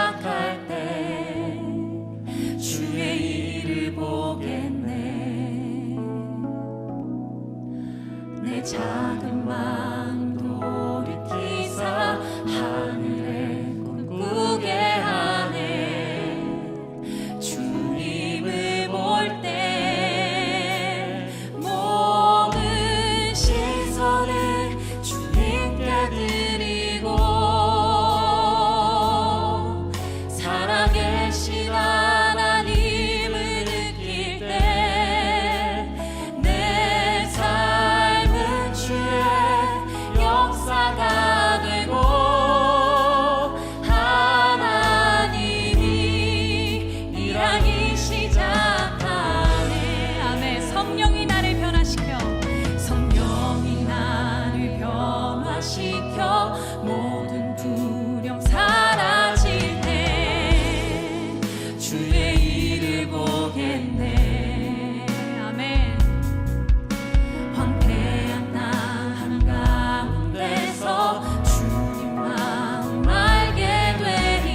시작할 때 주의 일을 보겠네. 내 작은 마음 돌이키사 하늘에 꿈꾸게 하네. 주님을 볼 때 모든 시선을 주님께 드리고 살아계신 하나님을 느낄 때 내 삶은 주의 역사가 되고 하나님이 일하기 시작하네. 아멘. 성령이 나를 변화시켜 모든 두려움 사라질 때 주의 일을 보겠네. 아멘. 황폐한 땅 한가운데서 주님 마음 알게 되니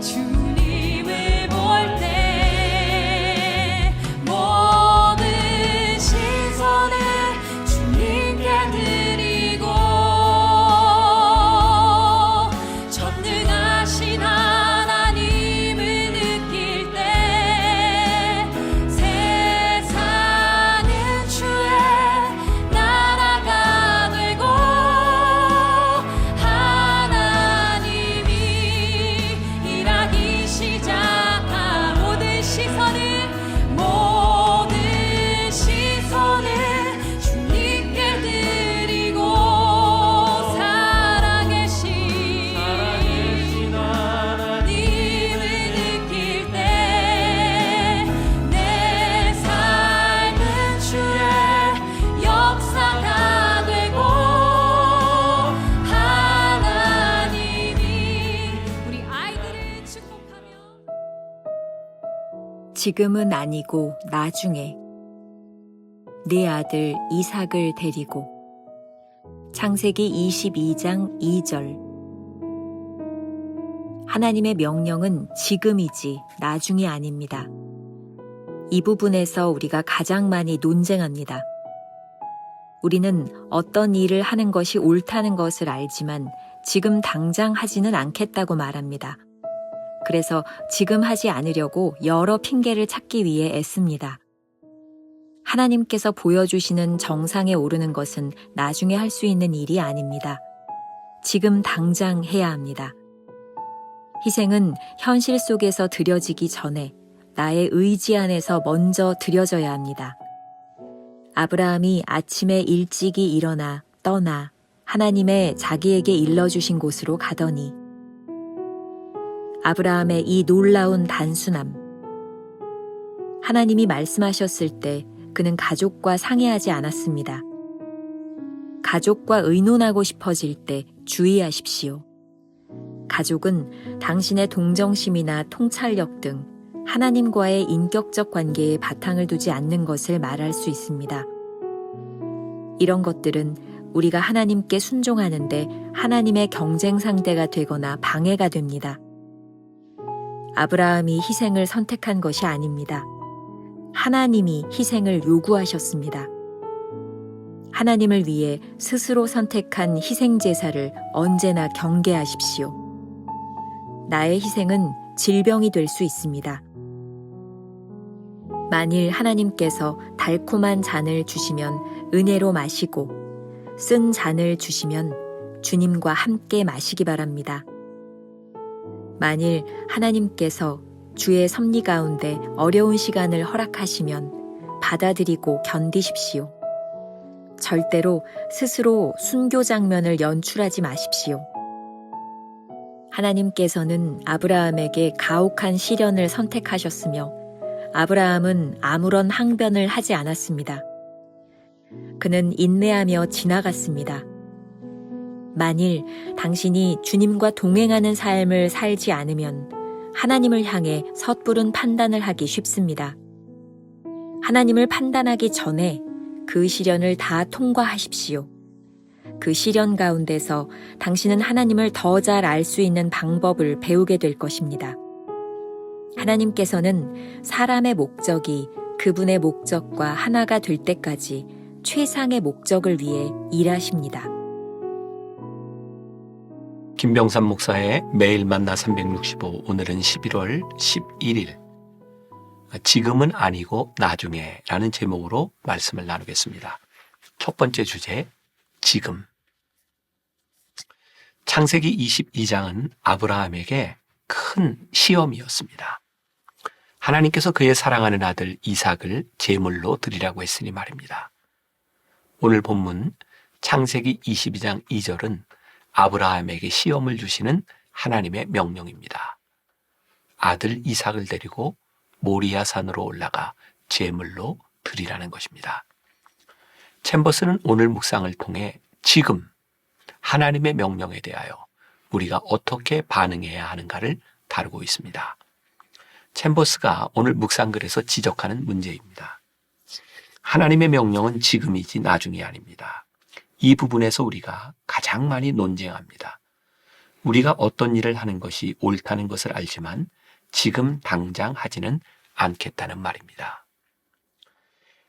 주님을 볼 때 모든 시선을 주님께 드리고 전능하신 하나님을 느낄 때 세상은 주의 나라가 되고 하나님이 일하기 시작한 모든 시선을 주님께 드리고 살아계신 하나님을 느낄 때 내 삶은 주의 역사가 되고 하나님이 우리 아이들을 축복하며 지금은 아니고 나중에 네 아들 이삭을 데리고. 창세기 22장 2절. 하나님의 명령은 지금이지 나중이 아닙니다. 이 부분에서 우리가 가장 많이 논쟁합니다. 우리는 어떤 일을 하는 것이 옳다는 것을 알지만 지금 당장 하지는 않겠다고 말합니다. 그래서 지금 하지 않으려고 여러 핑계를 찾기 위해 애씁니다. 하나님께서 보여주시는 정상에 오르는 것은 나중에 할 수 있는 일이 아닙니다. 지금 당장 해야 합니다. 희생은 현실 속에서 드려지기 전에 나의 의지 안에서 먼저 드려져야 합니다. 아브라함이 아침에 일찍이 일어나 떠나 하나님의 자기에게 일러주신 곳으로 가더니 아브라함의 이 놀라운 단순함. 하나님이 말씀하셨을 때 그는 가족과 상의하지 않았습니다. 가족과 의논하고 싶어질 때 주의하십시오. 가족은 당신의 동정심이나 통찰력 등 하나님과의 인격적 관계에 바탕을 두지 않는 것을 말할 수 있습니다. 이런 것들은 우리가 하나님께 순종하는데 하나님의 경쟁 상대가 되거나 방해가 됩니다. 아브라함이 희생을 선택한 것이 아닙니다. 하나님이 희생을 요구하셨습니다. 하나님을 위해 스스로 선택한 희생제사를 언제나 경계하십시오. 나의 희생은 질병이 될 수 있습니다. 만일 하나님께서 달콤한 잔을 주시면 은혜로 마시고 쓴 잔을 주시면 주님과 함께 마시기 바랍니다. 만일 하나님께서 주의 섭리 가운데 어려운 시간을 허락하시면 받아들이고 견디십시오. 절대로 스스로 순교 장면을 연출하지 마십시오. 하나님께서는 아브라함에게 가혹한 시련을 선택하셨으며 아브라함은 아무런 항변을 하지 않았습니다. 그는 인내하며 지나갔습니다. 만일 당신이 주님과 동행하는 삶을 살지 않으면 하나님을 향해 섣부른 판단을 하기 쉽습니다. 하나님을 판단하기 전에 그 시련을 다 통과하십시오. 그 시련 가운데서 당신은 하나님을 더 잘 알 수 있는 방법을 배우게 될 것입니다. 하나님께서는 사람의 목적이 그분의 목적과 하나가 될 때까지 최상의 목적을 위해 일하십니다. 김병삼 목사의 매일 만나 365, 오늘은 11월 11일 지금은 아니고 나중에 라는 제목으로 말씀을 나누겠습니다. 첫 번째 주제, 지금. 창세기 22장은 아브라함에게 큰 시험이었습니다. 하나님께서 그의 사랑하는 아들 이삭을 제물로 드리라고 했으니 말입니다. 오늘 본문 창세기 22장 2절은 아브라함에게 시험을 주시는 하나님의 명령입니다. 아들 이삭을 데리고 모리아 산으로 올라가 제물로 드리라는 것입니다. 챔버스는 오늘 묵상을 통해 지금 하나님의 명령에 대하여 우리가 어떻게 반응해야 하는가를 다루고 있습니다. 챔버스가 오늘 묵상글에서 지적하는 문제입니다. 하나님의 명령은 지금이지 나중이 아닙니다. 이 부분에서 우리가 가장 많이 논쟁합니다. 우리가 어떤 일을 하는 것이 옳다는 것을 알지만 지금 당장 하지는 않겠다는 말입니다.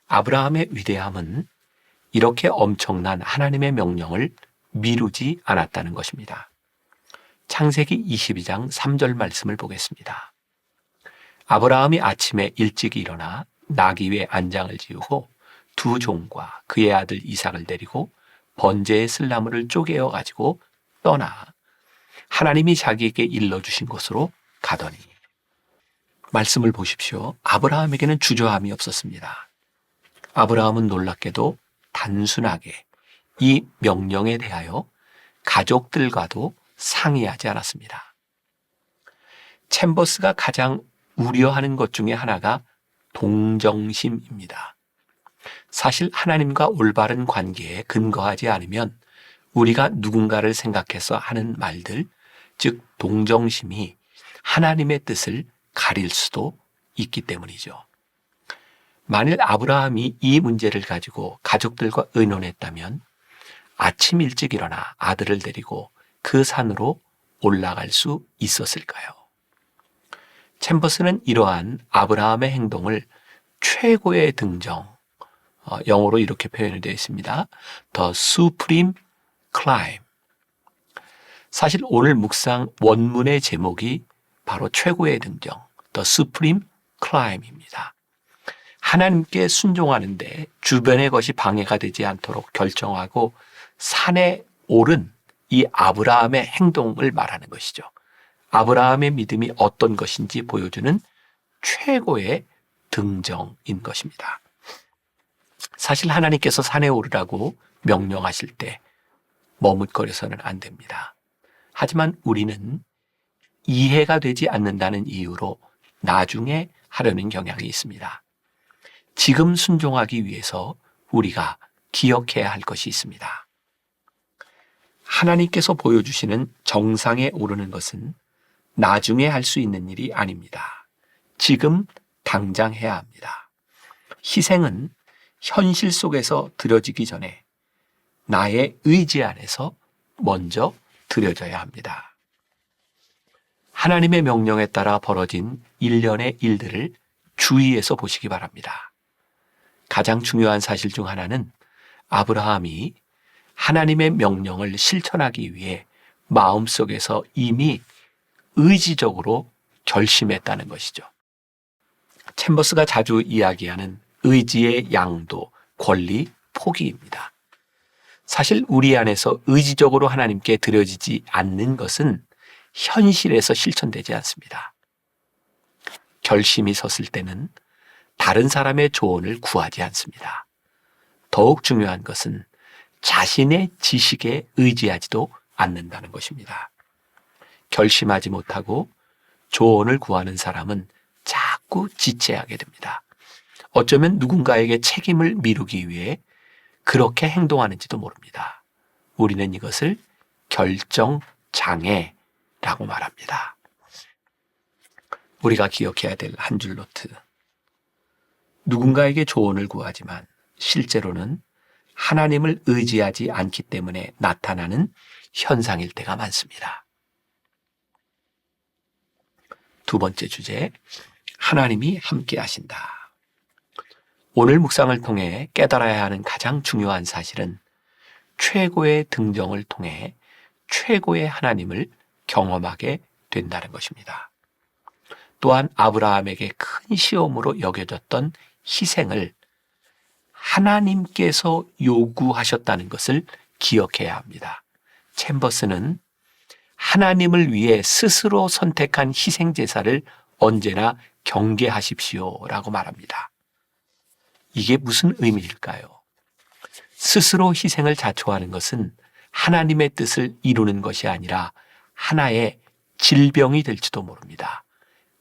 아브라함의 위대함은 이렇게 엄청난 하나님의 명령을 미루지 않았다는 것입니다. 창세기 22장 3절 말씀을 보겠습니다. 아브라함이 아침에 일찍 일어나 나귀 위에 안장을 지우고 두 종과 그의 아들 이삭을 데리고 번제의 슬나무를 쪼개어 가지고 떠나 하나님이 자기에게 일러주신 곳으로 가더니, 말씀을 보십시오. 아브라함에게는 주저함이 없었습니다. 아브라함은 놀랍게도 단순하게 이 명령에 대하여 가족들과도 상의하지 않았습니다. 챔버스가 가장 우려하는 것 중에 하나가 동정심입니다. 사실 하나님과 올바른 관계에 근거하지 않으면 우리가 누군가를 생각해서 하는 말들, 즉 동정심이 하나님의 뜻을 가릴 수도 있기 때문이죠. 만일 아브라함이 이 문제를 가지고 가족들과 의논했다면 아침 일찍 일어나 아들을 데리고 그 산으로 올라갈 수 있었을까요? 챔버스는 이러한 아브라함의 행동을 최고의 등정, 영어로 이렇게 표현이 되어 있습니다. The Supreme Climb. 사실 오늘 묵상 원문의 제목이 바로 최고의 등정, The Supreme Climb입니다. 하나님께 순종하는데 주변의 것이 방해가 되지 않도록 결정하고 산에 오른 이 아브라함의 행동을 말하는 것이죠. 아브라함의 믿음이 어떤 것인지 보여주는 최고의 등정인 것입니다. 사실 하나님께서 산에 오르라고 명령하실 때 머뭇거려서는 안 됩니다. 하지만 우리는 이해가 되지 않는다는 이유로 나중에 하려는 경향이 있습니다. 지금 순종하기 위해서 우리가 기억해야 할 것이 있습니다. 하나님께서 보여주시는 정상에 오르는 것은 나중에 할 수 있는 일이 아닙니다. 지금 당장 해야 합니다. 희생은 현실 속에서 드려지기 전에 나의 의지 안에서 먼저 드려져야 합니다. 하나님의 명령에 따라 벌어진 일련의 일들을 주의해서 보시기 바랍니다. 가장 중요한 사실 중 하나는 아브라함이 하나님의 명령을 실천하기 위해 마음속에서 이미 의지적으로 결심했다는 것이죠. 챔버스가 자주 이야기하는 의지의 양도, 권리, 포기입니다. 사실 우리 안에서 의지적으로 하나님께 드려지지 않는 것은 현실에서 실천되지 않습니다. 결심이 섰을 때는 다른 사람의 조언을 구하지 않습니다. 더욱 중요한 것은 자신의 지식에 의지하지도 않는다는 것입니다. 결심하지 못하고 조언을 구하는 사람은 자꾸 지체하게 됩니다. 어쩌면 누군가에게 책임을 미루기 위해 그렇게 행동하는지도 모릅니다. 우리는 이것을 결정장애라고 말합니다. 우리가 기억해야 될 한 줄 노트. 누군가에게 조언을 구하지만 실제로는 하나님을 의지하지 않기 때문에 나타나는 현상일 때가 많습니다. 두 번째 주제, 하나님이 함께 하신다. 오늘 묵상을 통해 깨달아야 하는 가장 중요한 사실은 최고의 등정을 통해 최고의 하나님을 경험하게 된다는 것입니다. 또한 아브라함에게 큰 시험으로 여겨졌던 희생을 하나님께서 요구하셨다는 것을 기억해야 합니다. 챔버스는 하나님을 위해 스스로 선택한 희생제사를 언제나 경계하십시오라고 말합니다. 이게 무슨 의미일까요? 스스로 희생을 자초하는 것은 하나님의 뜻을 이루는 것이 아니라 하나의 질병이 될지도 모릅니다.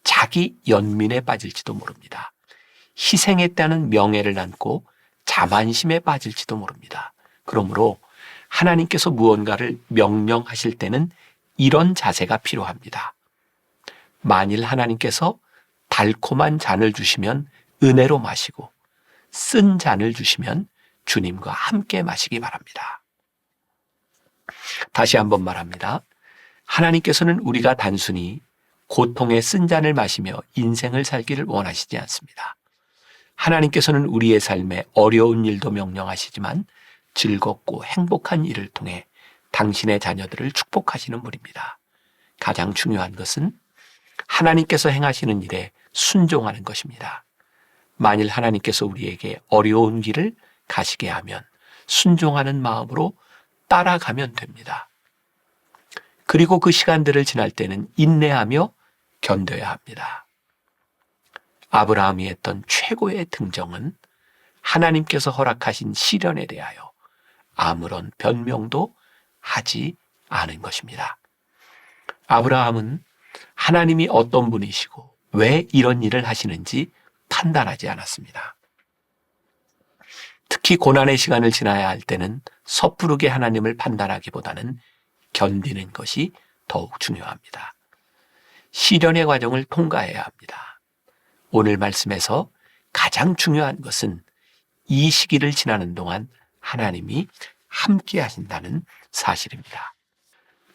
자기 연민에 빠질지도 모릅니다. 희생했다는 명예를 안고 자만심에 빠질지도 모릅니다. 그러므로 하나님께서 무언가를 명령하실 때는 이런 자세가 필요합니다. 만일 하나님께서 달콤한 잔을 주시면 은혜로 마시고 쓴 잔을 주시면 주님과 함께 마시기 바랍니다. 다시 한번 말합니다. 하나님께서는 우리가 단순히 고통의 쓴 잔을 마시며 인생을 살기를 원하시지 않습니다. 하나님께서는 우리의 삶에 어려운 일도 명령하시지만 즐겁고 행복한 일을 통해 당신의 자녀들을 축복하시는 분입니다. 가장 중요한 것은 하나님께서 행하시는 일에 순종하는 것입니다. 만일 하나님께서 우리에게 어려운 길을 가시게 하면 순종하는 마음으로 따라가면 됩니다. 그리고 그 시간들을 지날 때는 인내하며 견뎌야 합니다. 아브라함이 했던 최고의 등정은 하나님께서 허락하신 시련에 대하여 아무런 변명도 하지 않은 것입니다. 아브라함은 하나님이 어떤 분이시고 왜 이런 일을 하시는지 판단하지 않았습니다. 특히 고난의 시간을 지나야 할 때는 섣부르게 하나님을 판단하기보다는 견디는 것이 더욱 중요합니다. 시련의 과정을 통과해야 합니다. 오늘 말씀에서 가장 중요한 것은 이 시기를 지나는 동안 하나님이 함께 하신다는 사실입니다.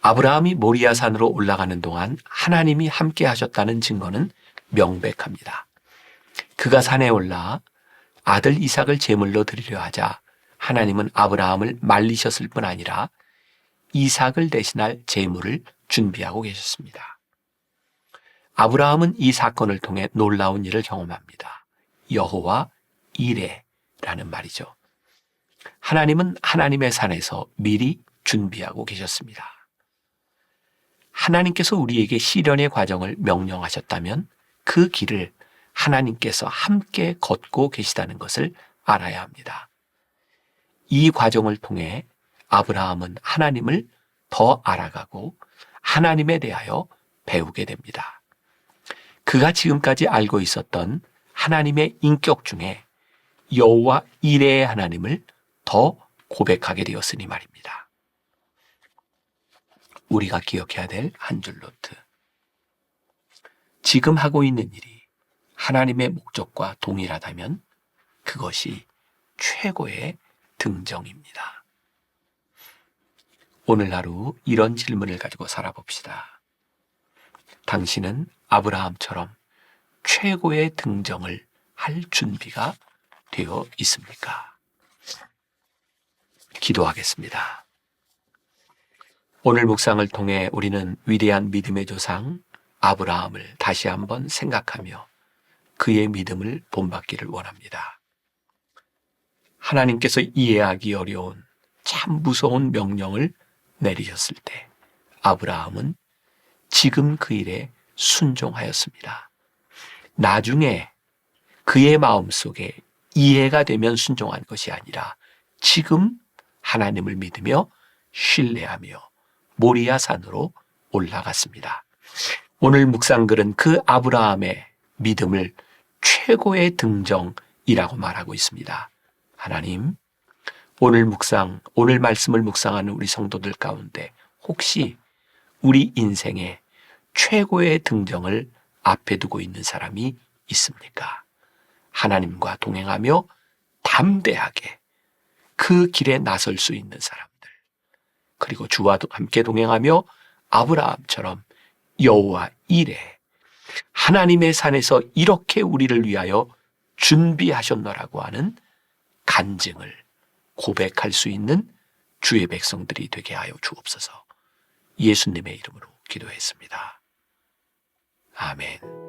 아브라함이 모리아산으로 올라가는 동안 하나님이 함께 하셨다는 증거는 명백합니다. 그가 산에 올라 아들 이삭을 제물로 드리려 하자 하나님은 아브라함을 말리셨을 뿐 아니라 이삭을 대신할 제물을 준비하고 계셨습니다. 아브라함은 이 사건을 통해 놀라운 일을 경험합니다. 여호와 이레라는 말이죠. 하나님은 하나님의 산에서 미리 준비하고 계셨습니다. 하나님께서 우리에게 시련의 과정을 명령하셨다면 그 길을 하나님께서 함께 걷고 계시다는 것을 알아야 합니다. 이 과정을 통해 아브라함은 하나님을 더 알아가고 하나님에 대하여 배우게 됩니다. 그가 지금까지 알고 있었던 하나님의 인격 중에 여호와 이레의 하나님을 더 고백하게 되었으니 말입니다. 우리가 기억해야 될 한 줄 노트. 지금 하고 있는 일이 하나님의 목적과 동일하다면 그것이 최고의 등정입니다. 오늘 하루 이런 질문을 가지고 살아봅시다. 당신은 아브라함처럼 최고의 등정을 할 준비가 되어 있습니까? 기도하겠습니다. 오늘 묵상을 통해 우리는 위대한 믿음의 조상 아브라함을 다시 한번 생각하며 그의 믿음을 본받기를 원합니다. 하나님께서 이해하기 어려운 참 무서운 명령을 내리셨을 때 아브라함은 지금 그 일에 순종하였습니다. 나중에 그의 마음속에 이해가 되면 순종한 것이 아니라 지금 하나님을 믿으며 신뢰하며 모리아산으로 올라갔습니다. 오늘 묵상글은 그 아브라함의 믿음을 최고의 등정이라고 말하고 있습니다. 하나님, 오늘 말씀을 묵상하는 우리 성도들 가운데 혹시 우리 인생에 최고의 등정을 앞에 두고 있는 사람이 있습니까? 하나님과 동행하며 담대하게 그 길에 나설 수 있는 사람들, 그리고 주와 함께 동행하며 아브라함처럼 여호와 이레, 하나님의 산에서 이렇게 우리를 위하여 준비하셨노라고 하는 간증을 고백할 수 있는 주의 백성들이 되게 하여 주옵소서. 예수님의 이름으로 기도했습니다. 아멘.